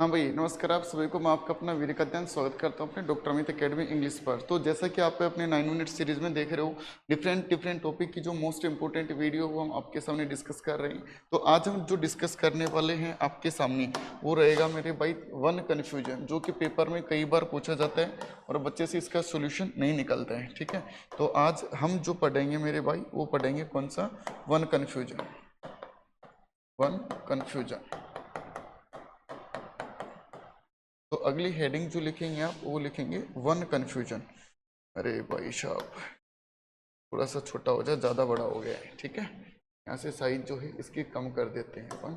हाँ भाई, नमस्कार आप सभी को। मैं आपका अपना वीर कल्याण स्वागत करता हूँ अपने डॉक्टर अमित अकेडमी इंग्लिश पर। तो जैसा कि आप अपने 9 मिनट सीरीज में देख रहे हो, डिफरेंट डिफरेंट टॉपिक की जो मोस्ट इंपोर्टेंट वीडियो वो हम आपके सामने डिस्कस कर रहे हैं। तो आज हम जो डिस्कस करने वाले हैं आपके सामने वो रहेगा मेरे भाई वन कन्फ्यूजन, जो कि पेपर में कई बार पूछा जाता है और बच्चे से इसका सोल्यूशन नहीं निकलता है। ठीक है, तो आज हम जो पढ़ेंगे मेरे भाई वो पढ़ेंगे कौन सा, वन कन्फ्यूजन। One confusion. तो अगली हेडिंग जो लिखेंगे आप वो लिखेंगे वन कन्फ्यूजन। अरे भाई साहब, थोड़ा सा छोटा हो जाए, ज़्यादा बड़ा हो गया है। ठीक है, यहाँ से साइज जो है इसकी कम कर देते हैं अपन।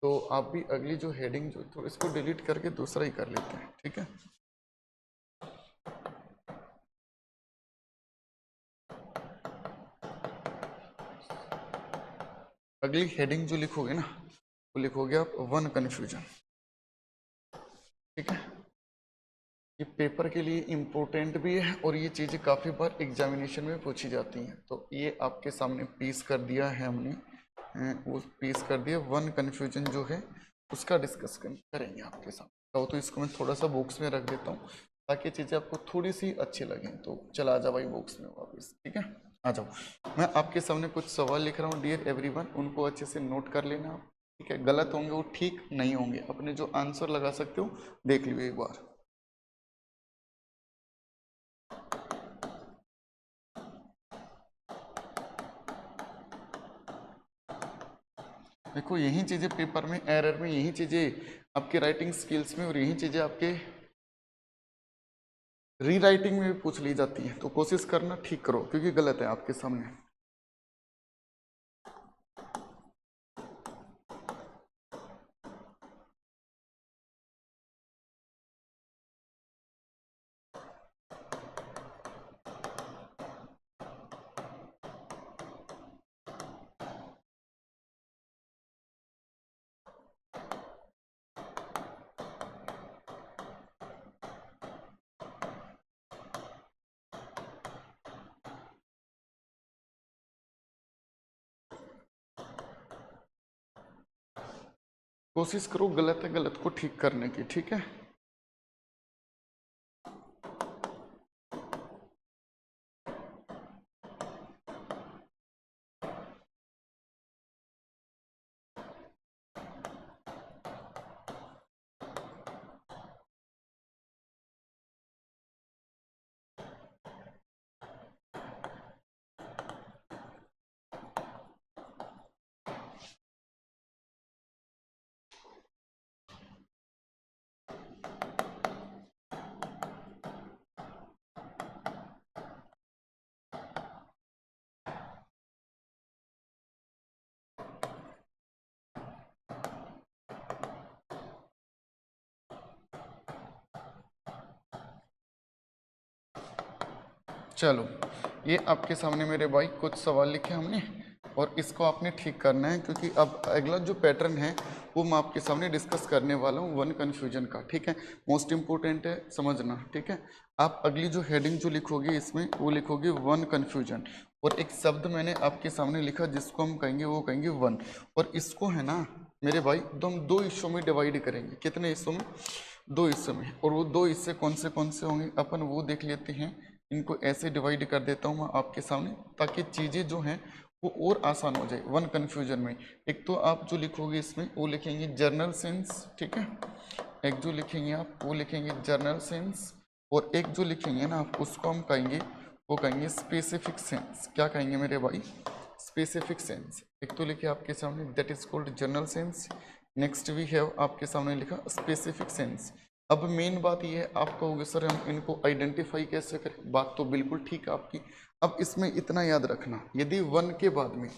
तो आप भी अगली जो हेडिंग जो तो इसको डिलीट करके दूसरा ही कर लेते हैं। ठीक है, अगली हेडिंग जो लिखोगे ना वो लिखोगे आप वन कन्फ्यूजन। ठीक है, ये पेपर के लिए इम्पोर्टेंट भी है और ये चीज़ें काफ़ी बार एग्जामिनेशन में पूछी जाती हैं। तो ये आपके सामने पीस कर दिया है हमने, वो पीस कर दिया। वन कन्फ्यूजन जो है उसका डिस्कस करेंगे आपके सामने। तो इसको मैं थोड़ा सा बुक्स में रख देता हूँ ताकि चीज़ें आपको थोड़ी सी अच्छी लगें। तो चला आ जाओ भाई बुक्स में वापस। ठीक है, आ जाओ। मैं आपके सामने कुछ सवाल लिख रहा हूँ डियर एवरीवन, उनको अच्छे से नोट कर लेना आप। ठीक है, गलत होंगे वो ठीक नहीं होंगे, अपने जो आंसर लगा सकते हो देख लियो एक बार। देखो, यही चीज़ें पेपर में, एरर में, यही चीज़ें आपके राइटिंग स्किल्स में और यही चीज़ें आपके रीराइटिंग में भी पूछ ली जाती हैं। तो कोशिश करना ठीक करो क्योंकि गलत है आपके सामने। कोशिश करो गलत है गलत को ठीक करने की। ठीक है, चलो ये आपके सामने मेरे भाई कुछ सवाल लिखे हमने और इसको आपने ठीक करना है क्योंकि अब अगला जो पैटर्न है वो मैं आपके सामने डिस्कस करने वाला हूँ वन कन्फ्यूजन का। ठीक है, मोस्ट इम्पोर्टेंट है, समझना। ठीक है, आप अगली जो हेडिंग जो लिखोगे इसमें वो लिखोगे वन कन्फ्यूजन और एक शब्द मैंने आपके सामने लिखा जिसको हम कहेंगे वो कहेंगे वन। और इसको है ना मेरे भाई तो हम दो हिस्सों में डिवाइड करेंगे। कितने हिस्सों में? दो हिस्सों में। और वो दो हिस्से कौन से होंगे अपन वो देख लेते हैं। इनको ऐसे डिवाइड कर देता हूँ मैं आपके सामने ताकि चीज़ें जो हैं वो और आसान हो जाए वन कन्फ्यूजन में। एक तो आप जो लिखोगे इसमें वो लिखेंगे जर्नल सेंस। ठीक है, एक जो लिखेंगे आप वो लिखेंगे जर्नल सेंस और एक जो लिखेंगे ना आप उसको हम कहेंगे वो कहेंगे स्पेसिफिक सेंस। क्या कहेंगे मेरे भाई? Specific sense. एक तो लिखे आपके सामने that is called general sense, next we have आपके सामने लिखा स्पेसिफिक सेंस। अब मेन बात ये है, आप कहोगे सर हम इनको आइडेंटिफाई कैसे करें? बात तो बिल्कुल ठीक है आपकी। अब इसमें इतना याद रखना, यदि वन के बाद में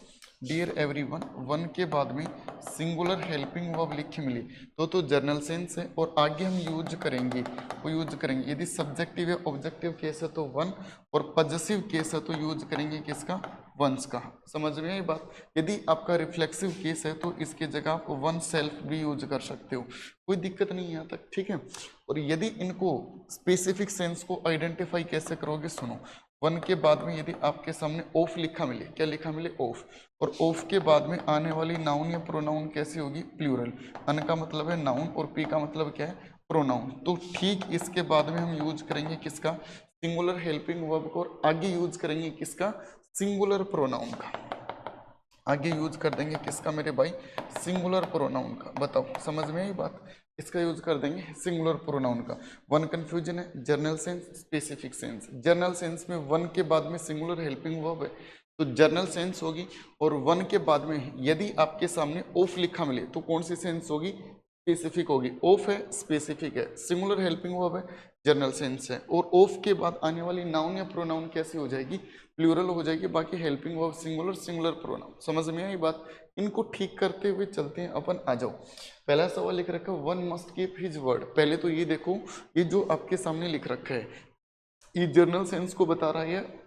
डियर एवरीवन वन के बाद में सिंगुलर हेल्पिंग वर्ब लिखे मिले तो जर्नल सेंस है और आगे हम यूज करेंगे वो यूज करेंगे। यदि सब्जेक्टिव या ऑब्जेक्टिव केस है तो वन और पॉजेसिव केस है तो यूज करेंगे किसका? वंस का। समझ में आई बात? यदि आपका रिफ्लेक्सिव केस है तो इसके जगह आप वन सेल्फ भी यूज कर सकते हो, कोई दिक्कत नहीं है यहाँ तक। ठीक है, और यदि इनको स्पेसिफिक सेंस को आइडेंटिफाई कैसे करोगे सुनो। वन के बाद में यदि आपके सामने ऑफ लिखा मिले, क्या लिखा मिले, ऑफ, और ऑफ के बाद में आने वाली नाउन या प्रोनाउन कैसी होगी, प्लूरल। अन का मतलब है नाउन और पी का मतलब क्या है, प्रोनाउन। तो ठीक इसके बाद में हम यूज करेंगे किसका, सिंगुलर हेल्पिंग वर्ब को, और आगे यूज करेंगे किसका, सिंगुलर प्रोनाउन का। आगे यूज कर देंगे किसका मेरे भाई, सिंगुलर प्रोनाउन का। बताओ समझ में आई बात, इसका यूज कर देंगे सिंगुलर प्रोनाउन का। वन कंफ्यूजन है, journal sense, specific sense. Journal sense में वन के बाद में सिंगुलर हेल्पिंग वर्ब है तो जर्नल सेंस होगी, और वन के बाद में यदि आपके सामने ऑफ लिखा मिले तो कौन सी सेंस होगी, स्पेसिफिक होगी। ऑफ है, स्पेसिफिक है, सिंगुलर हेल्पिंग वर्ब है, जनरल सेंस है, और ऑफ के बाद आने वाली नाउन या प्रोनाउन कैसी हो जाएगी, प्लूरल हो जाएगी। बाकी helping verb singular, singular pronoun. समझ में आई बात, इनको ठीक करते हुए चलते हैं अपन। आ जाओ, पहला सवाल लिख रखा है, one must keep his word. पहले तो ये देखो, ये जो आपके सामने लिख रखा है ये जर्नल सेंस को बता रहा है,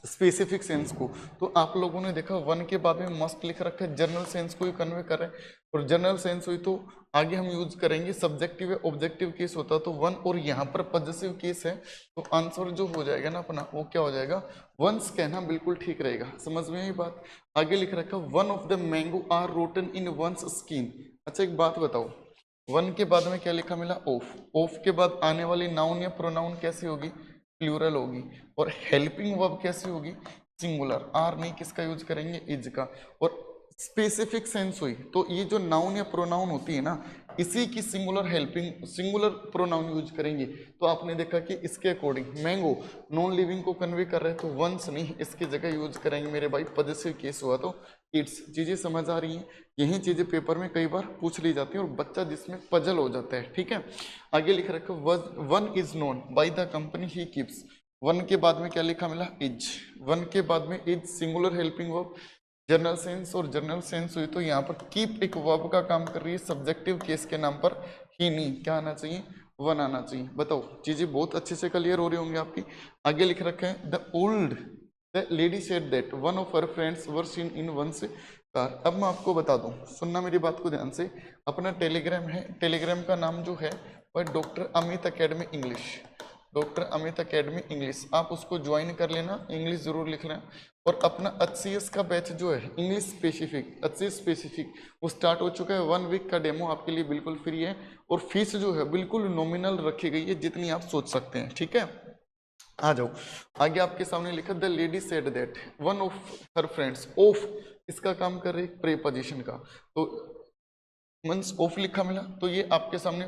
स्पेसिफिक सेंस को। तो आप लोगों ने देखा वन के बाद में मस्ट लिख रखा है, जनरल सेंस को ही कन्वे कर रहे हैं, और जनरल सेंस हुई तो आगे हम यूज करेंगे सब्जेक्टिव या ऑब्जेक्टिव केस होता तो वन, और यहाँ पर पॉजिटिव केस है तो आंसर जो हो जाएगा ना अपना वो क्या हो जाएगा, वंस कहना बिल्कुल ठीक रहेगा। समझ में ये बात। आगे लिख रखा one of the mango are rotten in one's skin. अच्छा एक बात बताओ, वन के बाद में क्या लिखा मिला, ऑफ। ऑफ के बाद आने वाली नाउन या प्रोनाउन कैसी होगी, प्लूरल होगी, और हेल्पिंग वर्ब कैसी होगी, सिंगुलर। आर नहीं किसका यूज करेंगे, इज का। और स्पेसिफिक सेंस हुई तो ये जो नाउन या प्रोनाउन होती है ना, इसी की singular helping, singular pronoun use करेंगे। तो आपने देखा कि इसके अकॉर्डिंग मैंगो नॉन लिविंग को कन्वे कर रहे हैं तो वंस नहीं, इसकी जगह यूज करेंगे मेरे भाई पॉजिटिव केस हुआ तो इट्स। चीजें समझ आ रही हैं, यही चीजें पेपर में कई बार पूछ ली जाती है और बच्चा जिसमें पजल हो जाता है। ठीक है, आगे लिख रखा one is known by the company he keeps. One के बाद में क्या लिखा मिला, इज। वन के बाद में is singular helping verb, general sense, और जनरल सेंस हुई तो यहाँ पर कीप एक वर्ब का काम कर रही है, सब्जेक्टिव केस के नाम पर ही नहीं क्या आना चाहिए, वन आना चाहिए। बताओ चीजें बहुत अच्छे से क्लियर हो रही होंगी आपकी। आगे लिख रखा है the lady said that one of her friends were seen in one's car. अब मैं आपको बता दूं, सुनना मेरी बात को ध्यान से। अपना टेलीग्राम है, टेलीग्राम का नाम जो है वह doctor Amit academy English, doctor Amit academy English. आप उसको ज्वाइन कर लेना, इंग्लिश जरूर लिख लेना। और अपना HCS का बैच जो है इंग्लिश स्पेसिफिक, HCS स्पेसिफिक, वो स्टार्ट हो चुका है। 1 वीक का डेमो आपके लिए बिल्कुल फ्री है, और फीस जो है बिल्कुल नॉमिनल रखी गई है, जितनी आप सोच सकते हैं। ठीक है, आ जाओ आगे। आपके सामने लिखा the lady said that one of her friends. Of इसका काम कर रही प्रीपोजिशन का, तो मीन्स ऑफ लिखा मिला तो ये आपके सामने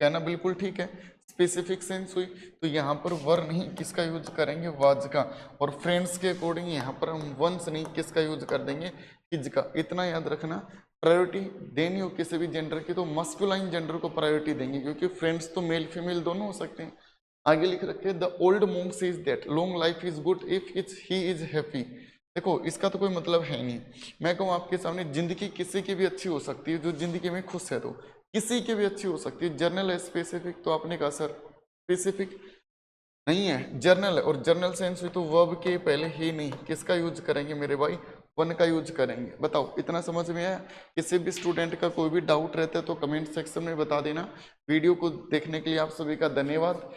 कहना बिल्कुल ठीक है। स्पेसिफिक सेंस हुई तो यहाँ पर वर नहीं किसका यूज करेंगे, वाज का। और फ्रेंड्स के अकॉर्डिंग यहाँ पर हम वंस नहीं किसका यूज कर देंगे, हिज का। इतना याद रखना, प्रायोरिटी देनी हो किसी भी जेंडर की तो मस्कुलाइन जेंडर को प्रायोरिटी देंगे, क्योंकि फ्रेंड्स तो मेल फीमेल दोनों हो सकते हैं। आगे लिख रखे the old monk says that long life is good if he is happy. देखो इसका तो कोई मतलब है नहीं। मैं कहूँ आपके सामने जिंदगी किसी की भी अच्छी हो सकती है जो जिंदगी में खुश है, तो किसी की भी अच्छी हो सकती है। जर्नल है, स्पेसिफिक, तो आपने कहा सर स्पेसिफिक नहीं है, जर्नल है, और जर्नल सेंस हुई तो वर्ब के पहले ही नहीं किसका यूज करेंगे मेरे भाई, वन का यूज करेंगे। बताओ इतना समझ में आया। किसी भी स्टूडेंट का कोई भी डाउट रहता है तो कमेंट सेक्शन में बता देना। वीडियो को देखने के लिए आप सभी का धन्यवाद।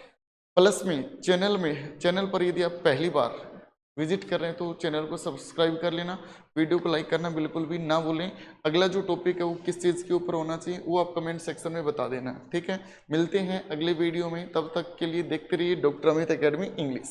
प्लस में चैनल पर यदि आप पहली बार विजिट कर रहे हैं तो चैनल को सब्सक्राइब कर लेना, वीडियो को लाइक करना बिल्कुल भी ना भूलें। अगला जो टॉपिक है वो किस चीज़ के ऊपर होना चाहिए वो आप कमेंट सेक्शन में बता देना। ठीक है, मिलते हैं अगले वीडियो में, तब तक के लिए देखते रहिए डॉक्टर अमित अकेडमी इंग्लिश।